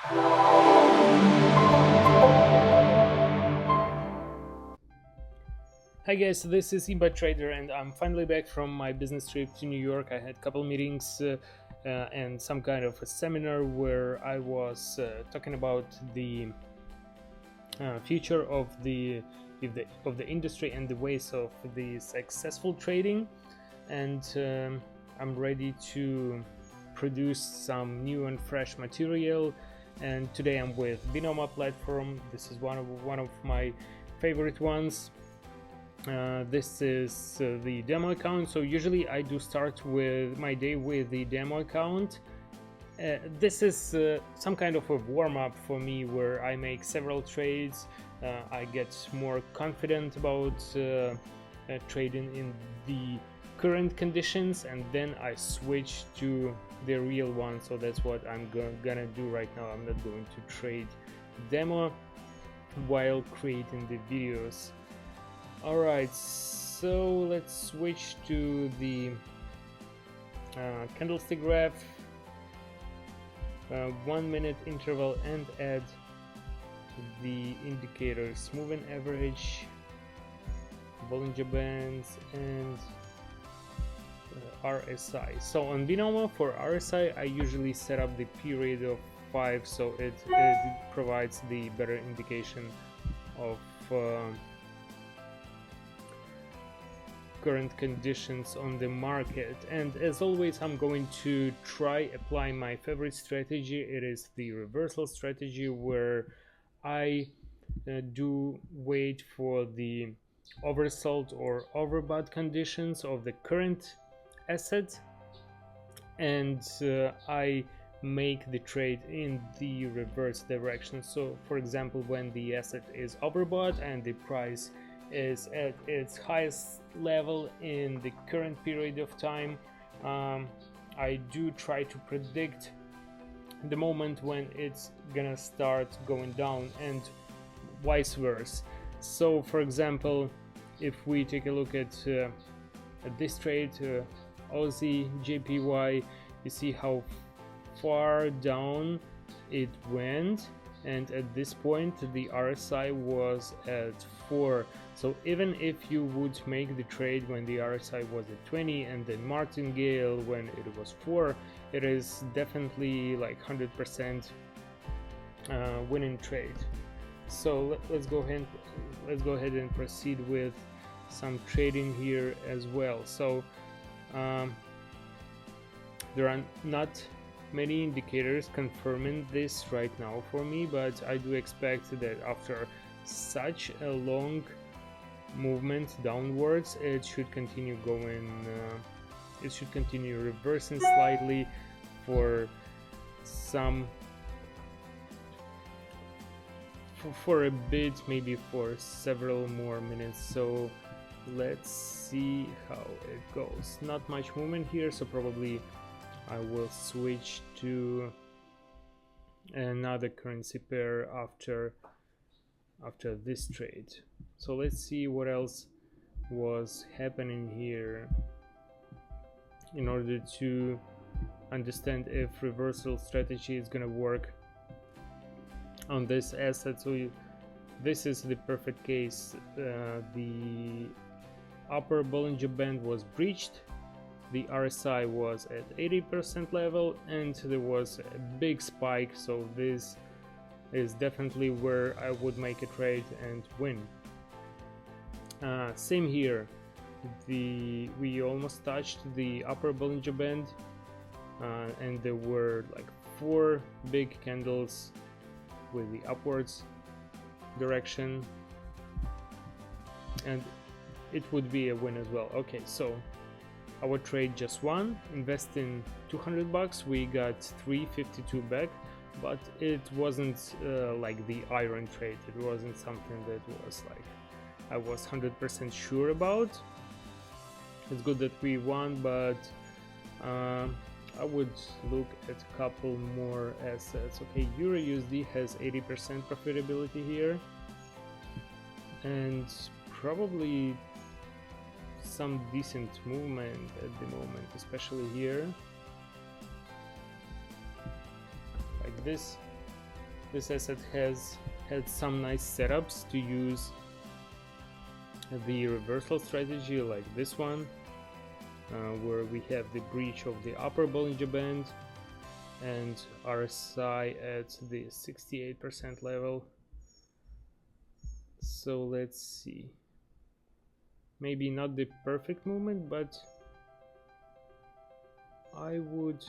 Hi guys, so this is Trader, and I'm finally back from my business trip to New York. I had a couple meetings and some kind of a seminar where I was talking about the future of the industry and the ways of the successful trading. And I'm ready to produce some new and fresh material. And today I'm with Binomo platform. This is one of my favorite ones. This is the demo account. So usually I do start with my day with the demo account. This is some kind of a warm-up for me where I make several trades. I get more confident about trading in the current conditions, and then I switch to the real one. So that's what I'm gonna do right now. I'm not going to trade demo while creating the videos. Alright, so let's switch to the candlestick graph, 1 minute interval, and add the indicators, moving average, Bollinger Bands, and RSI. So on Binomo, for RSI I usually set up the period of 5, so it provides the better indication of current conditions on the market. And as always, I'm going to try apply my favorite strategy. It is the reversal strategy, where I do wait for the oversold or overbought conditions of the current asset, and I make the trade in the reverse direction. So for example, when the asset is overbought and the price is at its highest level in the current period of time, I do try to predict the moment when it's gonna start going down, and vice versa. So for example, if we take a look at this trade, Aussie JPY, you see how far down it went, and at this point the RSI was at 4. So even if you would make the trade when the RSI was at 20 and then martingale when it was 4, it is definitely like 100% winning trade. So let's go ahead and proceed with some trading here as well. So there are not many indicators confirming this right now for me, but I do expect that after such a long movement downwards, it should continue going, it should continue reversing slightly for for a bit, maybe for several more minutes. So let's see how it goes. Not much movement here, so probably I will switch to another currency pair after this trade. So let's see what else was happening here in order to understand if reversal strategy is gonna work on this asset. So this is the perfect case. The upper Bollinger Band was breached, the RSI was at 80% level, and there was a big spike. So this is definitely where I would make a trade and win. Same here, we almost touched the upper Bollinger Band, and there were like 4 big candles with the upwards direction, and it would be a win as well. Okay, so our trade just won. Investing 200 bucks, we got 352 back, but it wasn't like the iron trade. It wasn't something that was like I was 100% sure about. It's good that we won, but I would look at a couple more assets. Okay, Euro USD has 80% profitability here, and probably some decent movement at the moment, especially here, like this. This asset has had some nice setups to use the reversal strategy, like this one, where we have the breach of the upper Bollinger Band and RSI at the 68% level. So let's see, maybe not the perfect movement, but I would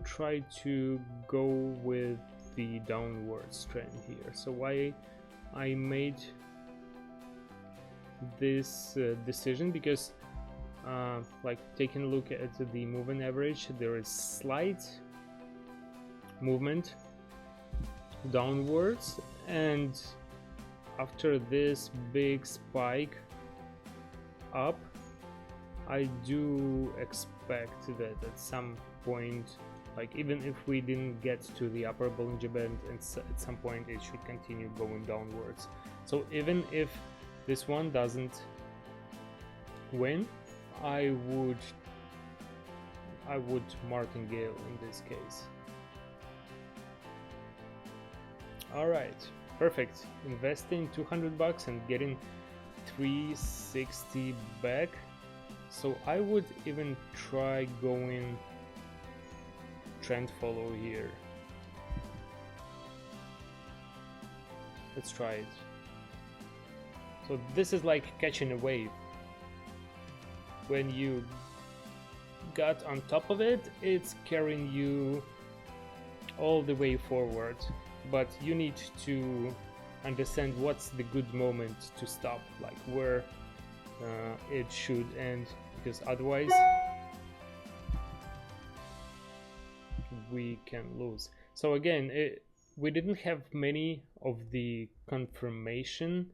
try to go with the downwards trend here. So why I made this decision, because like taking a look at the moving average, there is slight movement downwards, and after this big spike up, I do expect that at some point, like even if we didn't get to the upper Bollinger Band, at some point it should continue going downwards. So even if this one doesn't win, I would martingale in this case. Alright, perfect. Investing $200 and getting 360 back. So I would even try going trend follow here. Let's try it. So this is like catching a wave. When you got on top of it, it's carrying you all the way forward, but you need to understand what's the good moment to stop, like where it should end, because otherwise we can lose. So again, we didn't have many of the confirmation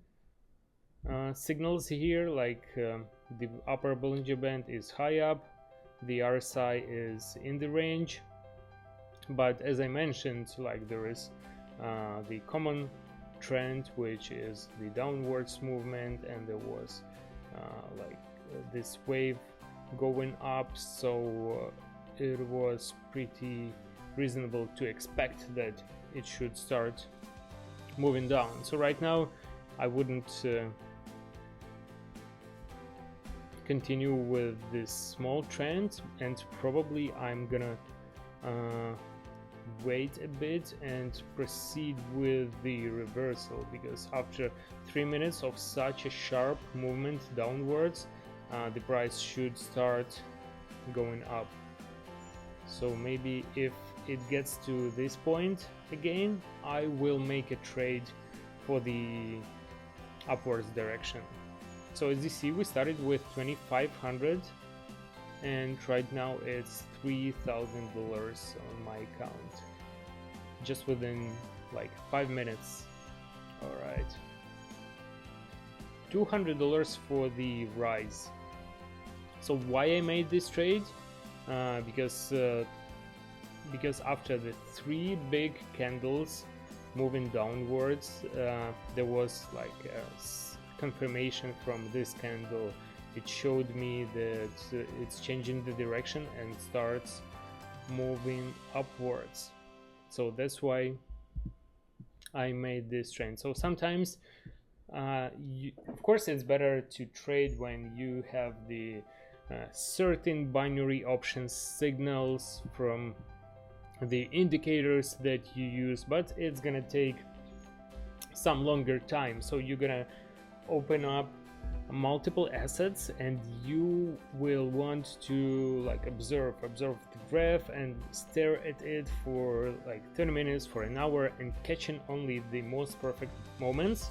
signals here, like the upper Bollinger Band is high up, the RSI is in the range, but as I mentioned, like there is the common trend, which is the downwards movement, and there was this wave going up, so it was pretty reasonable to expect that it should start moving down. So right now I wouldn't continue with this small trend, and probably I'm gonna wait a bit and proceed with the reversal, because after 3 minutes of such a sharp movement downwards, the price should start going up. So maybe if it gets to this point again, I will make a trade for the upwards direction. So as you see, we started with 2,500 and right now it's $3,000 on my account, just within like 5 minutes. All right, $200 for the rise. So why I made this trade? Because after the 3 big candles moving downwards, there was like a confirmation from this candle. It showed me that it's changing the direction and starts moving upwards. So that's why I made this trend. So sometimes of course it's better to trade when you have the certain binary options signals from the indicators that you use, but it's gonna take some longer time. So you're gonna open up multiple assets and you will want to like observe the graph and stare at it for like 30 minutes, for an hour, and catching only the most perfect moments.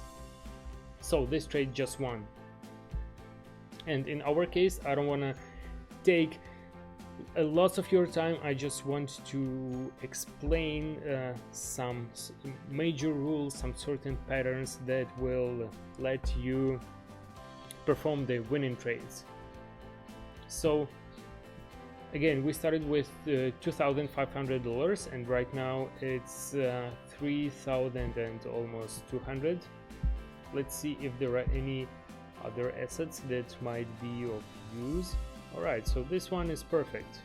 So this trade just won. And in our case, I don't want to take a lot of your time. I just want to explain some major rules, some certain patterns that will let you perform the winning trades. So again, we started with $2,500 and right now it's $3,000 and almost 200. Let's see if there are any other assets that might be of use. Alright, so this one is perfect.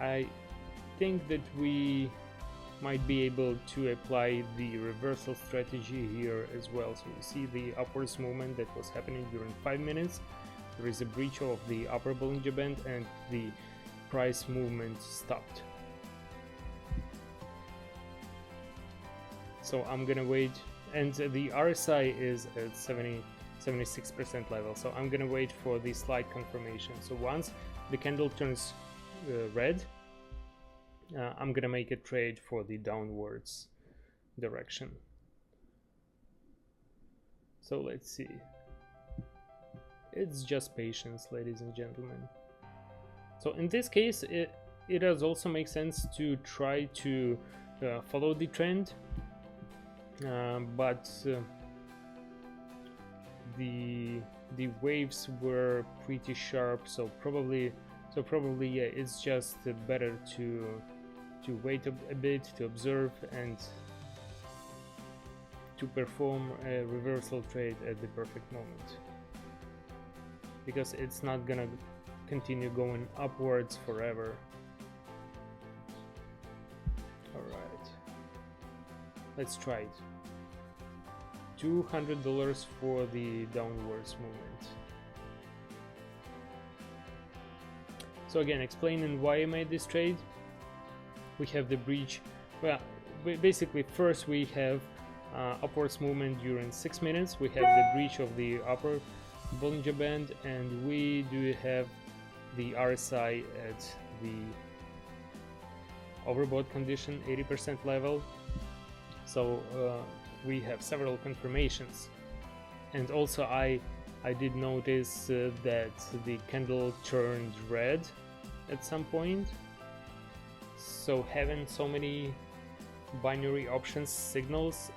I think that we might be able to apply the reversal strategy here as well. So you see the upwards movement that was happening during 5 minutes. There is a breach of the upper Bollinger Band and the price movement stopped. So I'm gonna wait, and the RSI is at 76% level, so I'm gonna wait for the slight confirmation. So once the candle turns red, I'm gonna make a trade for the downwards direction. So let's see. It's just patience, ladies and gentlemen. So in this case, it does also make sense to try to follow the trend, but the waves were pretty sharp, so probably yeah, it's just better to wait a bit, to observe, and to perform a reversal trade at the perfect moment, because it's not gonna continue going upwards forever. Alright, let's try it. $200 for the downwards movement. So again, explaining why I made this trade. We have the breach. Well, basically first we have upwards movement during 6 minutes. We have the breach of the upper Bollinger Band, and we do have the RSI at the overbought condition, 80% level. So we have several confirmations, and also I did notice that the candle turned red at some point. So having so many binary options signals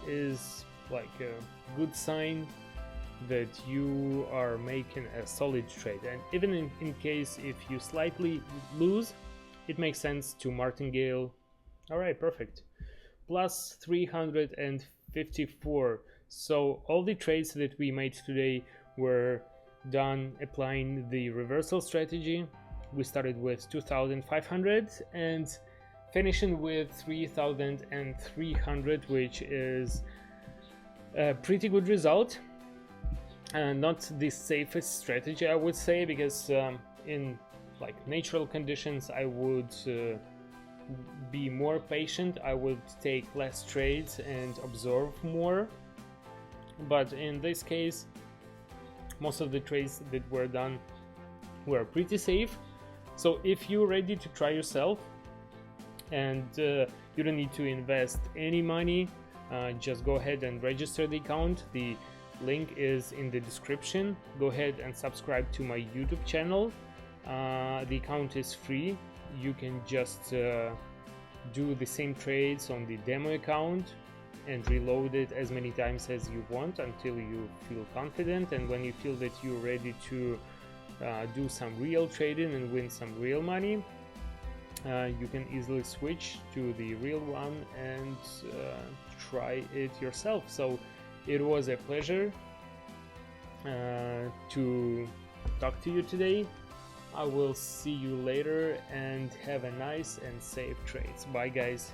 is like a good sign that you are making a solid trade, and even in case if you slightly lose, it makes sense to martingale. All right, perfect. Plus 354. So all the trades that we made today were done applying the reversal strategy. We started with 2,500 and finishing with 3,300, which is a pretty good result. Not the safest strategy, I would say, because in like natural conditions I would be more patient, I would take less trades and observe more. But in this case, most of the trades that were done were pretty safe. So if you're ready to try yourself and you don't need to invest any money, just go ahead and register the account. The link is in the description. Go ahead and subscribe to my YouTube channel. The account is free. You can just do the same trades on the demo account and reload it as many times as you want until you feel confident, and when you feel that you're ready to do some real trading and win some real money, you can easily switch to the real one and try it yourself. So it was a pleasure to talk to you today. I will see you later, and have a nice and safe trades. Bye guys.